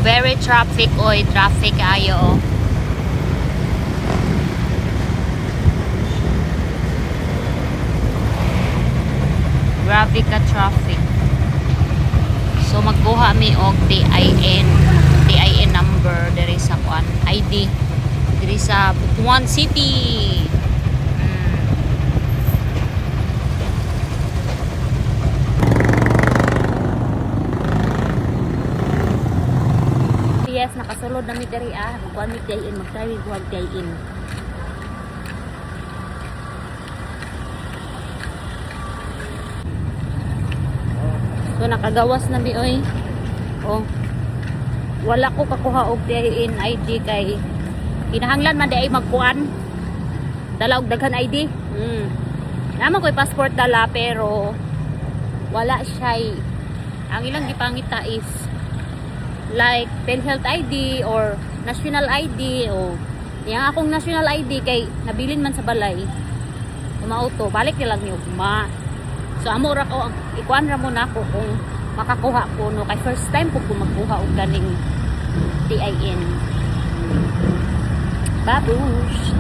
Very traffic oy, traffic ayo. Grabe ka traffic. So magkuha mi og TIN number diri sa kuan ID diri sa Butuan City. Yes, nakasulod na mi diri kuan mi TIN, magtawi kuan TIN. So nakagawas na mi oy. Oh. Wala ko kakuha og TIN ID kay kinahanglan man di ay magkuan. Dala og daghan ID. Naman ko'y passport dala pero wala siya. Ang ilang gipangita is like PhilHealth ID or National ID o yang akong National ID kay nabilin man sa balay. Umauto, balik nilang ni ugma. So amo ra ko ikuan ra mo nako kung makakuha ko no kay first time ko magkuha og ganing TIN. Babush.